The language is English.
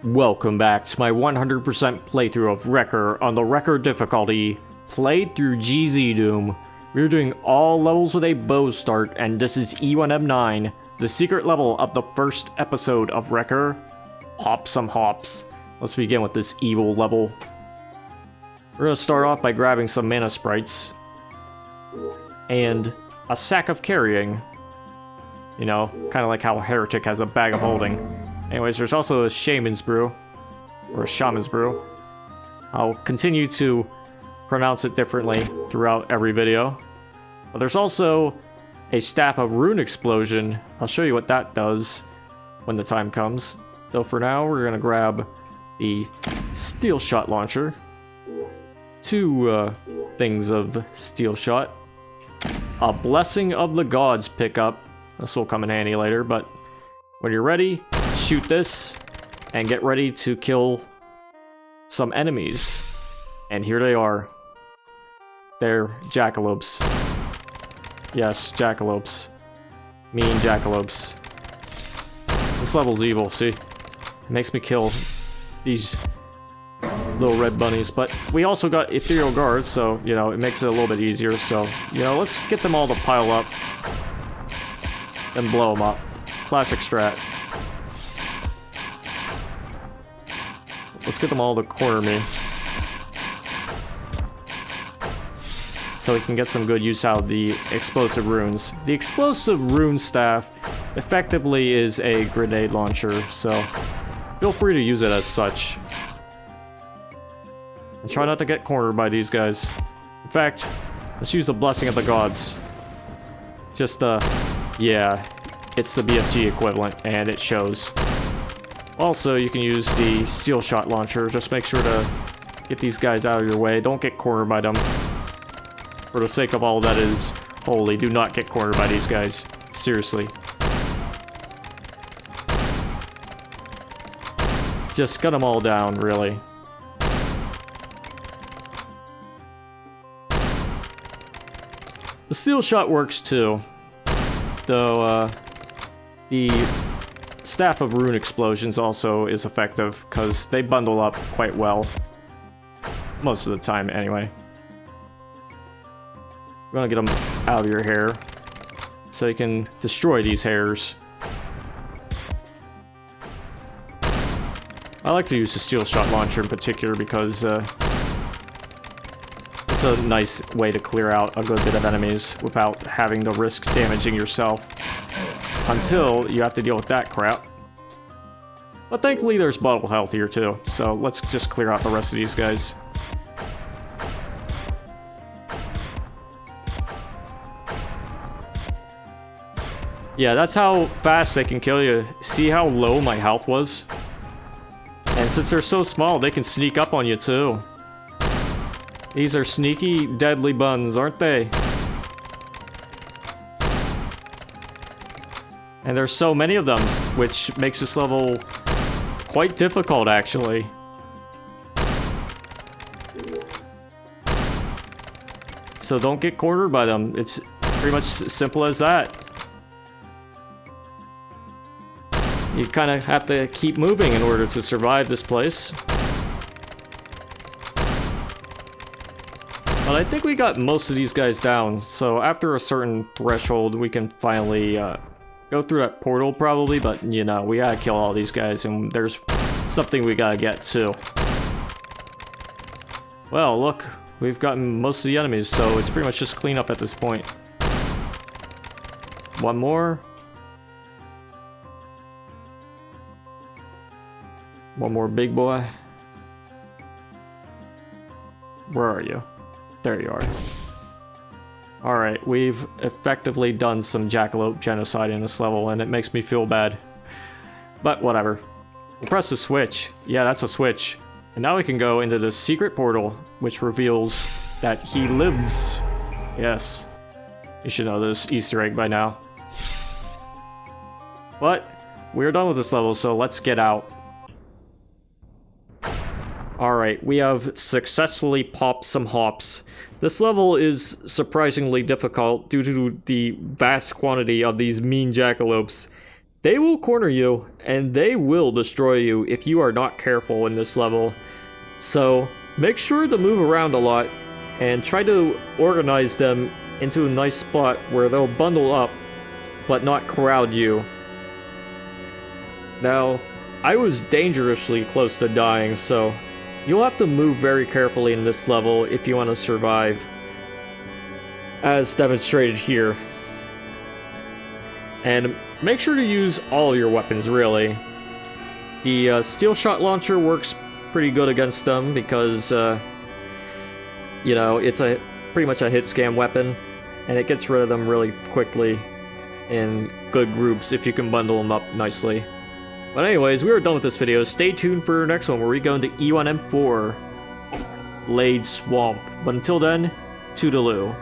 Welcome back to my 100% playthrough of REKKR on the REKKR difficulty, played through GZDoom. We're doing all levels with a bow start, and this is E1M9, the secret level of the first episode of REKKR. Hop some hops. Let's begin with this evil level. We're gonna start off by grabbing some mana sprites and a sack of carrying. You know, kind of like how Heretic has a bag of holding. Anyways, there's also a shaman's brew, or a shaman's brew. I'll continue to pronounce it differently throughout every video. But there's also a staff of rune explosion. I'll show you what that does when the time comes. Though for now, we're gonna grab the steel shot launcher. Two things of steel shot. A blessing of the gods pickup. This will come in handy later, but when you're ready, shoot this and get ready to kill some enemies. And here they are. They're jackalopes. Yes, jackalopes. Mean jackalopes. This level's evil, see? It makes me kill these little red bunnies, but we also got ethereal guards, so, you know, it makes it a little bit easier. So, you know, let's get them all to pile up and blow them up. Classic strat. Let's get them all to corner me, so we can get some good use out of the explosive runes. The explosive rune staff effectively is a grenade launcher, so feel free to use it as such. And try not to get cornered by these guys. In fact, let's use the blessing of the gods. Just, yeah, it's the BFG equivalent, and it shows. Also, you can use the steel shot launcher. Just make sure to get these guys out of your way. Don't get cornered by them. For the sake of all that is holy, do not get cornered by these guys. Seriously. Just cut them all down, really. The steel shot works too. Though, the staff of rune explosions also is effective, because they bundle up quite well. Most of the time, anyway. We're gonna get them out of your hair, so you can destroy these hairs. I like to use the steel shot launcher in particular, because it's a nice way to clear out a good bit of enemies without having to risk damaging yourself. Until you have to deal with that crap. But thankfully there's bottle health here too, so let's just clear out the rest of these guys. Yeah, that's how fast they can kill you. See how low my health was? And since they're so small, they can sneak up on you too. These are sneaky, deadly buns, aren't they? And there's so many of them, which makes this level quite difficult, actually. So don't get cornered by them. It's pretty much as simple as that. You kind of have to keep moving in order to survive this place. But I think we got most of these guys down, so after a certain threshold, we can finally go through that portal probably, but you know, we gotta kill all these guys, and there's something we gotta get too. Well, look, we've gotten most of the enemies, so it's pretty much just clean up at this point. One more. One more big boy. Where are you? There you are. Alright, we've effectively done some jackalope genocide in this level, and it makes me feel bad. But whatever. We'll press the switch. Yeah, that's a switch. And now we can go into the secret portal, which reveals that he lives. Yes. You should know this Easter egg by now. But we're done with this level, so let's get out. Alright, we have successfully popped some hops. This level is surprisingly difficult due to the vast quantity of these mean jackalopes. they will corner you, and they will destroy you if you are not careful in this level. So make sure to move around a lot, and try to organize them into a nice spot where they'll bundle up, but not crowd you. Now, I was dangerously close to dying, so you'll have to move very carefully in this level if you want to survive, as demonstrated here. And make sure to use all your weapons, really. The steel shot launcher works pretty good against them because, you know, it's pretty much a hit scam weapon, and it gets rid of them really quickly in good groups if you can bundle them up nicely. But anyways, we are done with this video. Stay tuned for our next one where we go into E1M9 Lade Swamp. But until then, toodaloo.